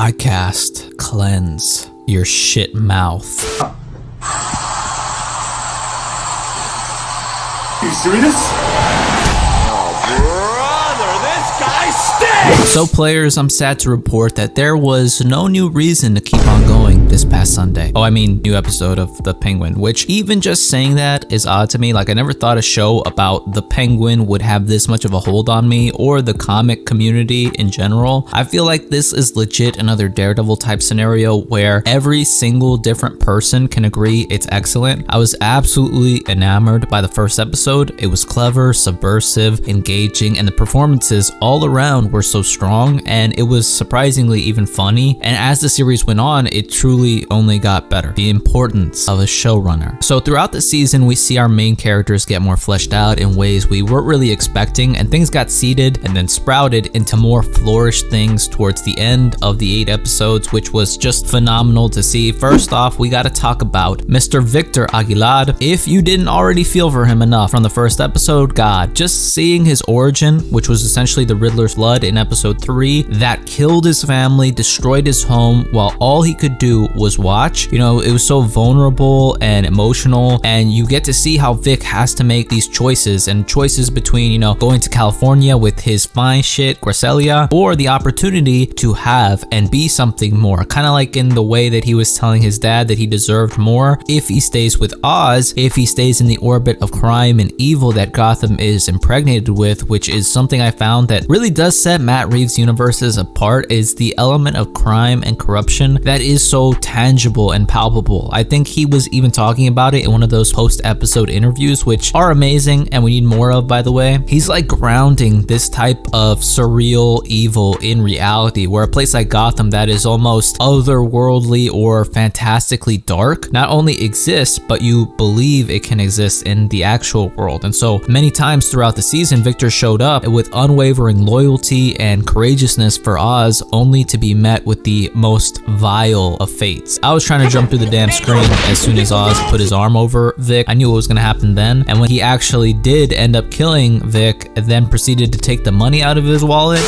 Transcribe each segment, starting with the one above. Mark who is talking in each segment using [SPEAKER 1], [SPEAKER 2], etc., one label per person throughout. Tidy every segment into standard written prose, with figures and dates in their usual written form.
[SPEAKER 1] I cast cleanse your shit mouth.
[SPEAKER 2] Are you serious?
[SPEAKER 1] So players, I'm sad to report that there was no new reason to keep on going this past Sunday. Oh, I mean, new episode of The Penguin, which even just saying that is odd to me. Like, I never thought a show about The Penguin would have this much of a hold on me or the comic community in general. I feel like this is legit another Daredevil type scenario where every single different person can agree it's excellent. I was absolutely enamored by the first episode. It was clever, subversive, engaging, and the performances all around were so strong, and it was surprisingly even funny. And as the series went on, it truly only got better. The importance of a showrunner. So throughout the season, we see our main characters get more fleshed out in ways we weren't really expecting, and things got seeded and then sprouted into more flourished things towards the end of the 8 episodes, which was just phenomenal to see. First off, we gotta talk about Mr. Victor Aguilar. If you didn't already feel for him enough from the first episode, God, just seeing his origin, which was essentially the Riddler's blood in episode 3 that killed his family, destroyed his home, while all he could do was watch. You know, it was so vulnerable and emotional, and you get to see how Vic has to make these choices between, you know, going to California with his fine shit, Gracelia, or the opportunity to have and be something more. Kind of like in the way that he was telling his dad that he deserved more if he stays with Oz, if he stays in the orbit of crime and evil that Gotham is impregnated with, which is something I found that really does set Matt Reeves' universes apart, is the element of crime and corruption that is so tangible and palpable. I think he was even talking about it in one of those post-episode interviews, which are amazing and we need more of, by the way. He's like grounding this type of surreal evil in reality, where a place like Gotham that is almost otherworldly or fantastically dark not only exists, but you believe it can exist in the actual world. And so many times throughout the season, Victor showed up with unwavering loyalty and courageousness for Oz, only to be met with the most vile of fates. I was trying to jump through the damn screen as soon as Oz put his arm over Vic. I knew what was going to happen then, and when he actually did end up killing Vic, then proceeded to take the money out of his wallet.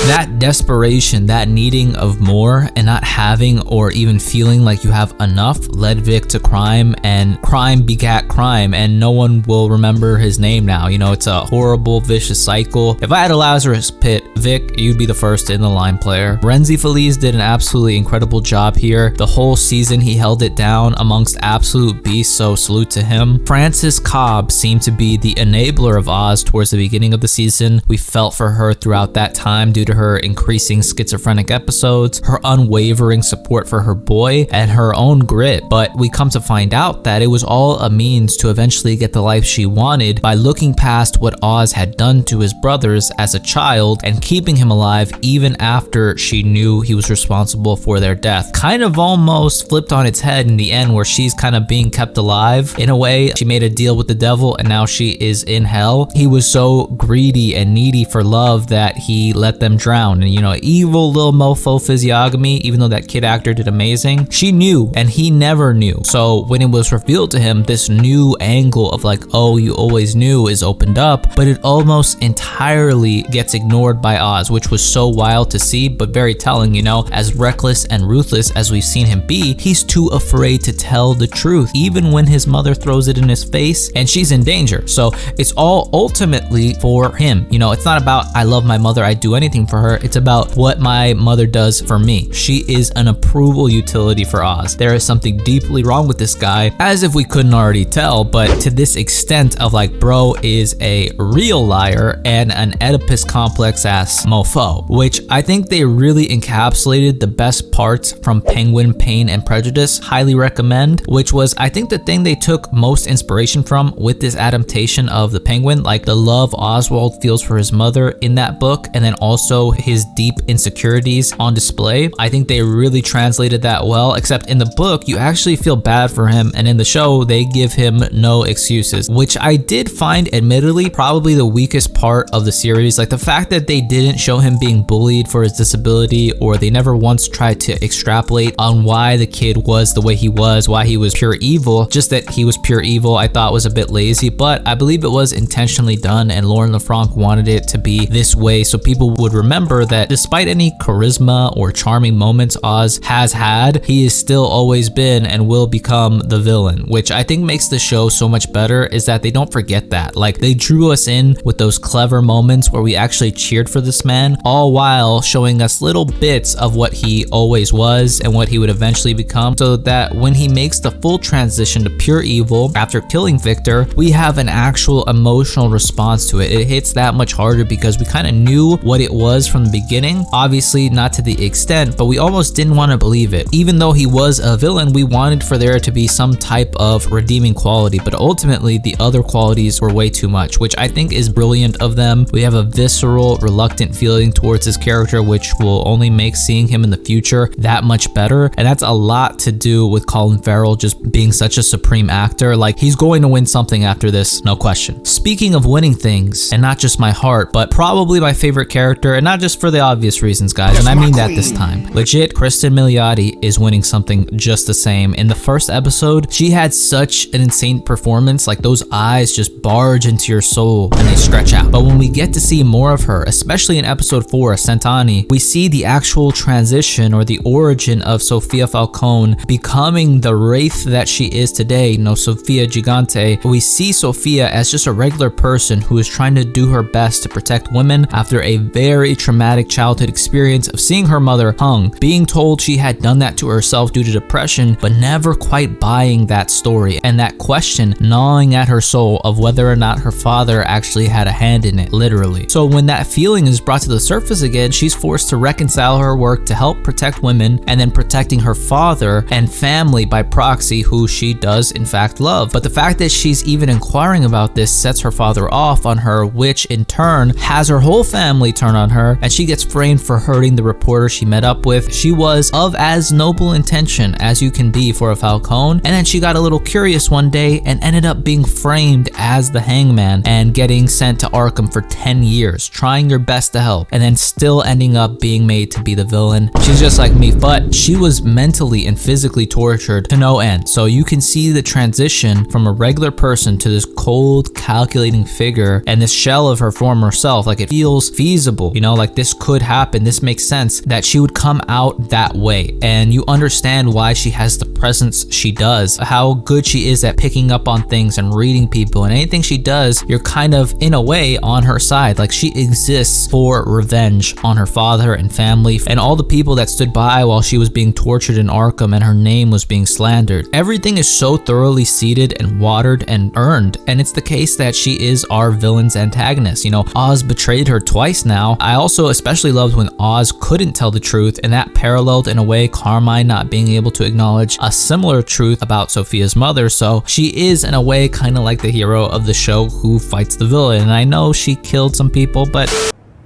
[SPEAKER 1] That desperation, that needing of more and not having or even feeling like you have enough led Vic to crime, and crime begat crime, and no one will remember his name now. You know, it's a horrible, vicious cycle. If I had a Lazarus pit, Vic, you'd be the first in the line, player. Renzi Feliz did an absolutely incredible job here. The whole season, he held it down amongst absolute beasts, so salute to him. Frances Cobb seemed to be the enabler of Oz towards the beginning of the season. We felt for her throughout that time due to her increasing schizophrenic episodes, her unwavering support for her boy, and her own grit. But we come to find out that it was all a means to eventually get the life she wanted by looking past what Oz had done to his brothers as a child and keeping him alive even after she knew he was responsible for their death. Kind of almost flipped on its head in the end, where she's kind of being kept alive in a way. She made a deal with the devil and now she is in hell. He was so greedy and needy for love that he let them drown. And you know, evil little mofo physiognomy, even though that kid actor did amazing, she knew and he never knew. So when it was revealed to him, this new angle of like, oh, you always knew, is opened up, but it almost entirely gets ignored by Oz, which was so wild to see, but very telling. You know, as reckless and ruthless as we've seen him be, he's too afraid to tell the truth, even when his mother throws it in his face and she's in danger. So it's all ultimately for him. You know, it's not about I love my mother, I'd do anything for her. It's about what my mother does for me. She is an approval utility for Oz. There is something deeply wrong with this guy, as if we couldn't already tell, but to this extent of like, bro is a real liar and an Oedipus complex ass mofo, which I think they really encapsulated the best parts from Penguin Pain and Prejudice. Highly recommend, which was I think the thing they took most inspiration from with this adaptation of the Penguin, like the love Oswald feels for his mother in that book, and then also his deep insecurities on display. I think they really translated that well, except in the book you actually feel bad for him, and in the show they give him no excuses, which I did find admittedly probably the weakest part of the series. Like the fact that they didn't show him being bullied for his disability, or they never once tried to extrapolate on why the kid was the way he was, why he was pure evil. Just that he was pure evil I thought was a bit lazy, but I believe it was intentionally done and Lauren LaFranc wanted it to be this way so people would remember remember that despite any charisma or charming moments Oz has had, he has still always been and will become the villain, which I think makes the show so much better, is that they don't forget that. Like, they drew us in with those clever moments where we actually cheered for this man, all while showing us little bits of what he always was and what he would eventually become, so that when he makes the full transition to pure evil after killing Victor, we have an actual emotional response to it. It hits that much harder because we kind of knew what it was from the beginning. Obviously not to the extent, but we almost didn't want to believe it. Even though he was a villain, we wanted for there to be some type of redeeming quality, but ultimately the other qualities were way too much, which I think is brilliant of them. We have a visceral, reluctant feeling towards his character, which will only make seeing him in the future that much better, and that's a lot to do with Colin Farrell just being such a supreme actor. Like, he's going to win something after this, no question. Speaking of winning things, and not just my heart, but probably my favorite character, and not just for the obvious reasons, guys, and I mean that this time. Legit, Kristen Milioti is winning something just the same. In the first episode, she had such an insane performance. Like, those eyes just barge into your soul and they stretch out. But when we get to see more of her, especially in episode 4, Santani, we see the actual transition or the origin of Sofia Falcone becoming the wraith that she is today, Sofia Gigante. We see Sofia as just a regular person who is trying to do her best to protect women after a very traumatic childhood experience of seeing her mother hung, being told she had done that to herself due to depression, but never quite buying that story, and that question gnawing at her soul of whether or not her father actually had a hand in it, literally. So when that feeling is brought to the surface again, she's forced to reconcile her work to help protect women and then protecting her father and family by proxy, who she does in fact love. But the fact that she's even inquiring about this sets her father off on her, which in turn has her whole family turn on her, and she gets framed for hurting the reporter she met up with. She was of as noble intention as you can be for a Falcone, and then she got a little curious one day and ended up being framed as the hangman and getting sent to Arkham for 10 years, trying your best to help, and then still ending up being made to be the villain. She's just like me, but she was mentally and physically tortured to no end. So you can see the transition from a regular person to this cold, calculating figure and this shell of her former self. Like, it feels feasible, like this could happen. This makes sense that she would come out that way, and you understand why she has the presence she does, how good she is at picking up on things and reading people, and anything she does, you're kind of in a way on her side. Like, she exists for revenge on her father and family and all the people that stood by while she was being tortured in Arkham and her name was being slandered. Everything is so thoroughly seeded and watered and earned, and it's the case that she is our villain's antagonist. Oz betrayed her twice now. I also especially loved when Oz couldn't tell the truth, and that paralleled in a way Carmine not being able to acknowledge a similar truth about Sophia's mother. So she is in a way kind of like the hero of the show who fights the villain. And I know she killed some people, but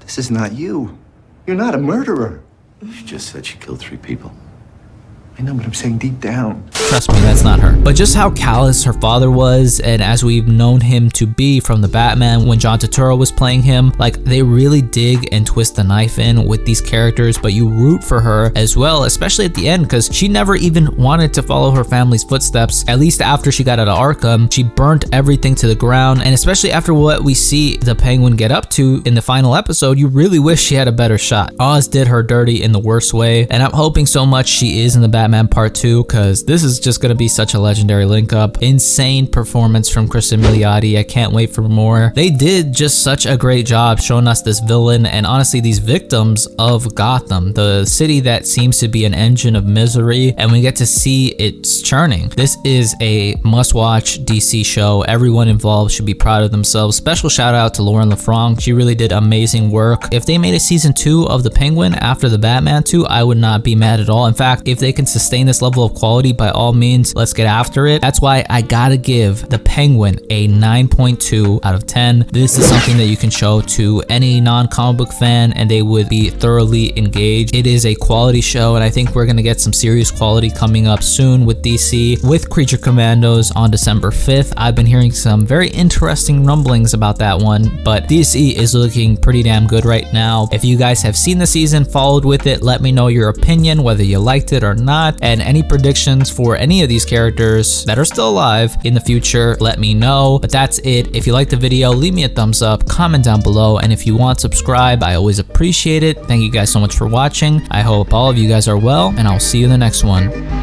[SPEAKER 2] this is not you. You're not a murderer. She just said she killed 3 people. I know, but I'm saying deep down.
[SPEAKER 1] Trust me, that's not her. But just how callous her father was, and as we've known him to be from the Batman when John Turturro was playing him, like, they really dig and twist the knife in with these characters, but you root for her as well, especially at the end, because she never even wanted to follow her family's footsteps. At least after she got out of Arkham, she burnt everything to the ground, and especially after what we see the Penguin get up to in the final episode, you really wish she had a better shot. Oz did her dirty in the worst way, and I'm hoping so much she is in the Batman Part 2, because this is just going to be such a legendary link up. Insane performance from Kristen Milioti. I can't wait for more. They did just such a great job showing us this villain and honestly these victims of Gotham, the city that seems to be an engine of misery, and we get to see it's churning. This is a must-watch DC show. Everyone involved should be proud of themselves. Special shout out to Lauren LaFranc. She really did amazing work. If they made a season 2 of the Penguin after the Batman 2, I would not be mad at all. In fact, if they can sustain this level of quality, by all means, let's get after it. That's why I gotta give the Penguin a 9.2 out of 10. This is something that you can show to any non-comic book fan and they would be thoroughly engaged. It is a quality show, and I think we're gonna get some serious quality coming up soon with DC, with Creature Commandos on December 5th. I've been hearing some very interesting rumblings about that one, but DC is looking pretty damn good right now. If you guys have seen the season, followed with it, let me know your opinion, whether you liked it or not. not, and any predictions for any of these characters that are still alive in the future, let me know. But that's it. If you liked the video, leave me a thumbs up, comment down below, and if you want, subscribe. I always appreciate it. Thank you guys so much for watching. I hope all of you guys are well, and I'll see you in the next one.